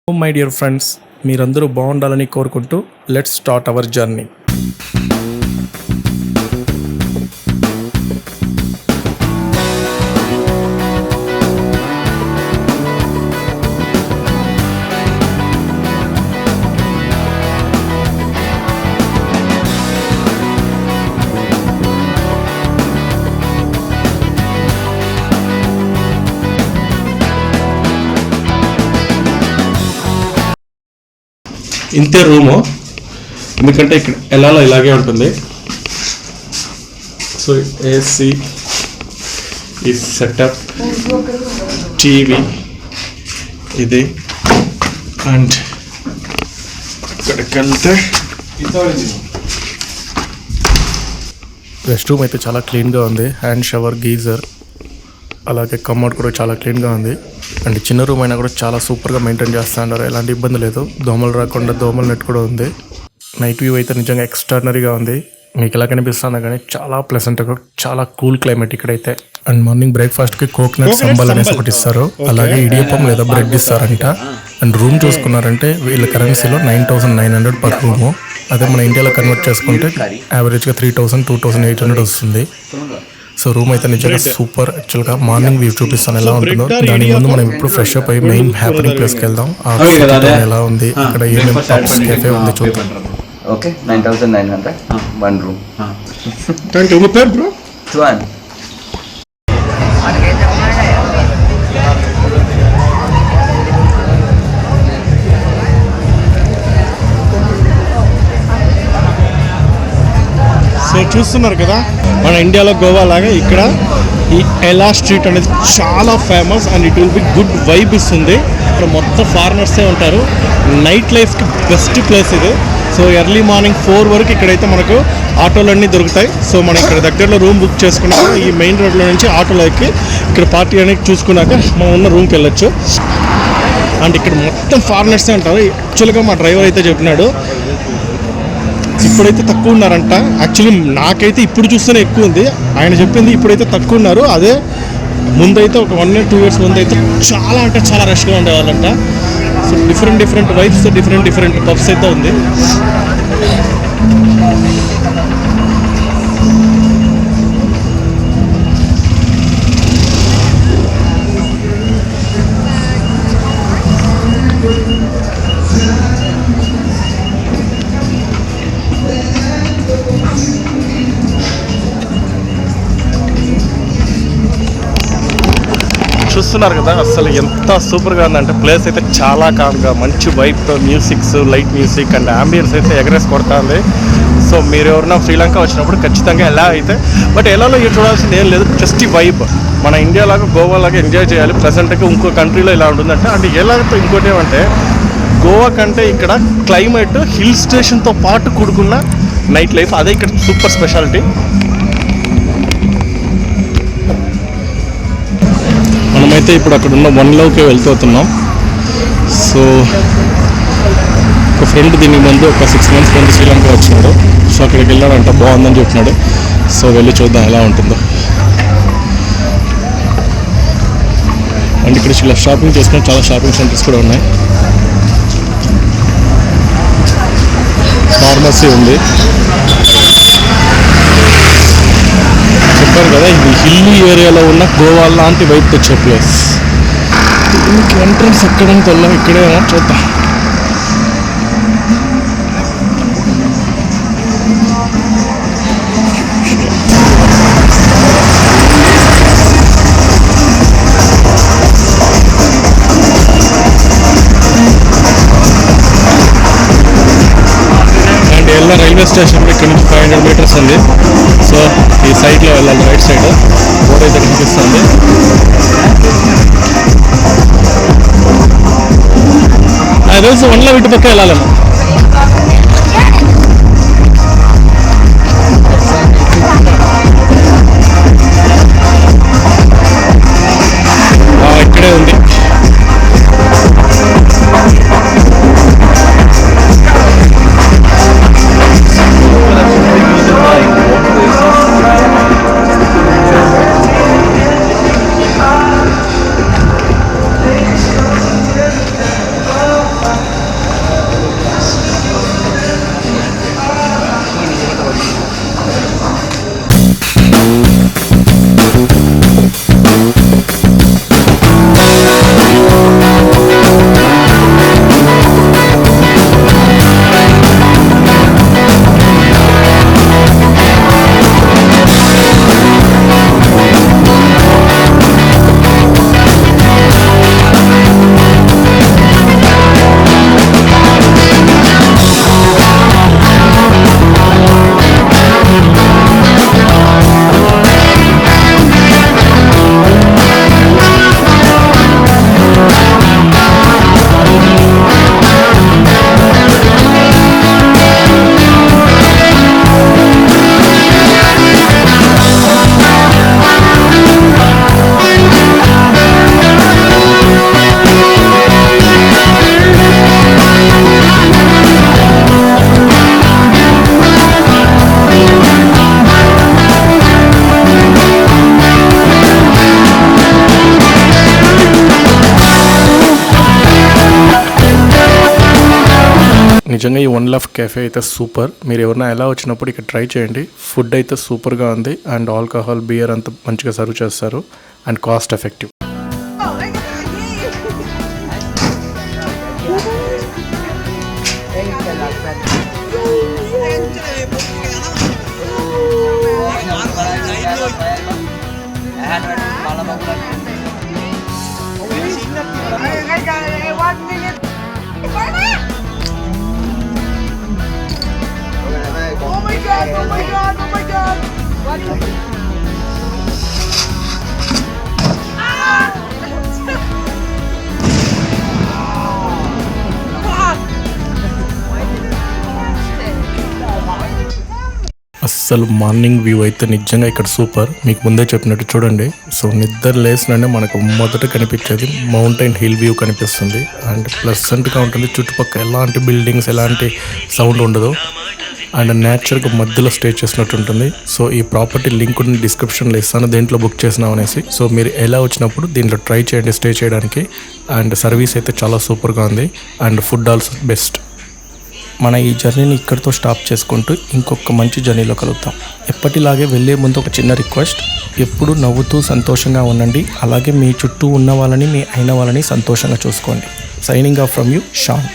My dear friends, మీరందరూ బాగుండాలని కోరుకుంటూ లెట్స్ స్టార్ట్ అవర్ జర్నీ. ఇంతే రూము, ఎందుకంటే ఇక్కడ ఎలాలో ఇలాగే ఉంటుంది. సో ఏసీ, ఈ సెటప్, టీవీ ఇది, అండ్ ఇక్కడికి వెళ్తే రెస్ట్ రూమ్ అయితే చాలా క్లీన్గా ఉంది. హ్యాండ్ షవర్, గీజర్, అలాగే కమోడ్ కూడా చాలా క్లీన్గా ఉంది. అండ్ చిన్న రూమ్ అయినా కూడా చాలా సూపర్గా మెయింటైన్ చేస్తూ ఉన్నారు, ఎలాంటి ఇబ్బంది లేదు. దోమలు రాకుండా దోమల నెట్ కూడా ఉంది. నైట్ వ్యూ అయితే నిజంగా ఎక్స్ట్రాడినరీగా ఉంది. మీకు ఎలా కనిపిస్తుందో కానీ చాలా ప్లెజెంట్గా, చాలా కూల్ క్లైమేట్ ఇక్కడైతే. అండ్ మార్నింగ్ బ్రేక్ఫాస్ట్కి కోకోనట్ సంబల్ అనేసి ఒకటి ఇస్తారు, అలాగే ఇడియప్పం లేదా బ్రెడ్ ఇస్తారంట. అండ్ రూమ్ చూసుకున్నారంటే వీళ్ళ కరెన్సీలో 9,900 పర్ రూము. అదే మన ఇండియాలో కన్వర్ట్ చేసుకుంటే యావరేజ్గా 3,000, 2,800 వస్తుంది. సో రూమ్ అయితే నిజంగా సూపర్. యాక్చువల్గా మార్నింగ్ వ్యూ చూపిస్తాను ఎలా ఉంటుందో. దాని ముందు మనం ఇప్పుడు ఫ్రెష్ అప్ అయ్యి మెయిన్ హ్యాపీనింగ్ ప్లేస్కి వెళ్దాం. ఎలా ఉంది ఇక్కడ, ఏమేమి పబ్స్, కెఫే ఉంది చూద్దాం. Okay, 9,900 one room. Thank you. పేరు బ్రో? జ్వాన్. సో చూస్తున్నారు కదా, మన ఇండియాలో గోవా లాగా ఇక్కడ ఈ ఎలా స్ట్రీట్ అనేది చాలా famous. And it will be good vibe ఇస్తుంది. ఇక్కడ మొత్తం ఫారినర్సే ఉంటారు. నైట్ లైఫ్కి బెస్ట్ ప్లేస్ ఇది. సో ఎర్లీ మార్నింగ్ 4 వరకు ఇక్కడైతే మనకు ఆటోలు అన్నీ దొరుకుతాయి. సో మనం ఇక్కడ దగ్గరలో రూమ్ బుక్ చేసుకున్నాక ఈ మెయిన్ రోడ్లో నుంచి ఆటోలో ఎక్కి ఇక్కడ పార్టీ అనేది చూసుకున్నాక మనం ఉన్న రూమ్కి వెళ్ళొచ్చు. అండ్ ఇక్కడ మొత్తం ఫారినర్సే ఉంటారు. యాక్చువల్గా మా డ్రైవర్ అయితే చెప్పినాడు ఇప్పుడైతే తక్కువ ఉన్నారంట. యాక్చువల్లీ నాకైతే ఇప్పుడు చూస్తేనే ఎక్కువ ఉంది. ఆయన చెప్పింది ఇప్పుడైతే తక్కువ ఉన్నారు. అదే ముందైతే ఒక 1 or 2 years ముందు అయితే చాలా అంటే చాలా రష్గా ఉండేవాళ్ళంట. So different vibes, different pubs అయితే ఉంది. చూస్తున్నారు కదా, అసలు ఎంత సూపర్గా ఉందంటే ప్లేస్ అయితే చాలా కామ్గా, మంచి వైబ్తో, musics, light music and ambience అయితే ఎగరేసి కొడుతుంది. సో మీరు ఎవరైనా శ్రీలంక వచ్చినప్పుడు ఖచ్చితంగా ఎలా అయితే, బట్ ఎలాలో చూడాల్సింది ఏం లేదు, జస్ట్ ఈ వైబ్. మన ఇండియాలాగా గోవాలాగా ఎంజాయ్ చేయాలి. ప్రజెంట్గా ఇంకో కంట్రీలో ఇలా ఉంటుందంటే, అంటే ఎలాగో ఇంకోటి ఏమంటే గోవా కంటే ఇక్కడ క్లైమేట్ హిల్ స్టేషన్తో పాటు కూడుకున్న నైట్ లైఫ్, అదే ఇక్కడ సూపర్ స్పెషాలిటీ. మనమైతే ఇప్పుడు అక్కడ ఉన్న 1 Loveకే వెళ్తున్నాం. సో ఒక ఫ్రెండ్ దీనికి ముందు ఒక 6 months ముందు శ్రీలంక వచ్చినాడు. సో అక్కడికి వెళ్ళాడంట, బాగుందని చెప్పినాడు. సో వెళ్ళి చూద్దాం ఎలా ఉంటుందో. అండ్ ఇక్కడ ఇలా షాపింగ్ చేసుకుని చాలా షాపింగ్ సెంటర్స్ కూడా ఉన్నాయి. ఫార్మసీ ఉంది. చెప్పాను కదా, ఇది హిల్లీ ఏరియాలో ఉన్న గోవా లాంటి వైపు తెచ్చే ప్లేస్. దీనికి ఎంట్రన్స్ ఎక్కడానికి వెళ్ళాం, ఇక్కడేమో చూద్దాం. అండ్ ఎల్లా రైల్వే స్టేషన్ ఇక్కడ నుంచి 500 meters ఉంది. సో ఈ సైడ్లో వెళ్ళాలి, రైట్ సైడ్ బోర్డు అయితే కనిపిస్తుంది. నాకు తెలిసి 1 Love ఇటు పక్క వెళ్ళాలేమో. ఇక్కడే ఉంది. నిజంగా ఈ 1 లవ్ కెఫే అయితే సూపర్. మీరు ఎవరైనా ఎలా వచ్చినప్పుడు ఇక్కడ ట్రై చేయండి. ఫుడ్ అయితే సూపర్గా ఉంది అండ్ ఆల్కహాల్ బియర్ అంతా మంచిగా సర్వ్ చేస్తారు అండ్ కాస్ట్ ఎఫెక్టివ్. అస్సలు మార్నింగ్ వ్యూ అయితే నిజంగా ఇక్కడ సూపర్. మీకు ముందే చెప్పినట్టు చూడండి. సో నిద్ర లేసిననే మనకు మొదట కనిపించేది మౌంటైన్ హిల్ వ్యూ కనిపిస్తుంది అండ్ ప్లెజెంట్గా ఉంటుంది. చుట్టుపక్కల ఎలాంటి బిల్డింగ్స్ ఎలాంటి సౌండ్ ఉండదు అండ్ నేచర్గా మధ్యలో స్టే చేసినట్టు ఉంటుంది. సో ఈ ప్రాపర్టీ లింక్ డిస్క్రిప్షన్లో ఇస్తాను, దేంట్లో బుక్ చేసినాం అనేసి. సో మీరు ఎలా వచ్చినప్పుడు దీంట్లో ట్రై చేయండి స్టే చేయడానికి. అండ్ సర్వీస్ అయితే చాలా సూపర్గా ఉంది అండ్ ఫుడ్ ఆల్సో బెస్ట్. మన ఈ జర్నీని ఇక్కడితో స్టాప్ చేసుకుంటూ ఇంకొక మంచి జర్నీలో కలుగుతాం. ఎప్పటిలాగే వెళ్ళే ముందు ఒక చిన్న రిక్వెస్ట్, ఎప్పుడు నవ్వుతూ సంతోషంగా ఉండండి. అలాగే మీ చుట్టూ ఉన్న వాళ్ళని, మీ అయిన వాళ్ళని సంతోషంగా చూసుకోండి. Signing off from you, Shan.